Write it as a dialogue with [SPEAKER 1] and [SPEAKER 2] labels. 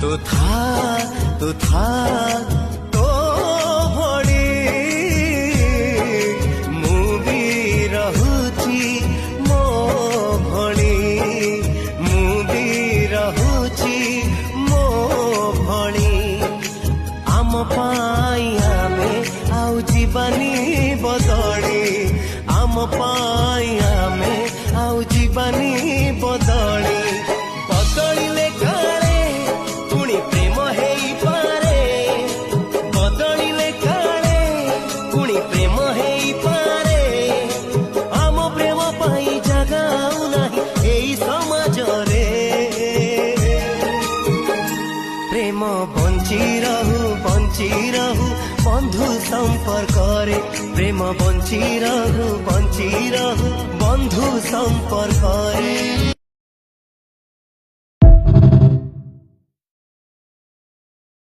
[SPEAKER 1] तू था तो भड़ी मु भी रहुची मो भणी मु भी रहुची मो भणी आम पाई आमे आउ जीवानी बदली आम पाई आमे आउ जीवानी बदली बदलिले काले पुणी प्रेम हेई पारे बदलिले काले पुणी प्रेम हेई पारे आम प्रेम पाई जगाऊ नाही एई समाज रे प्रेम बंची रहू बंधु संपर्क रे प्रेम बंची रहू बंधु संपर्क रे।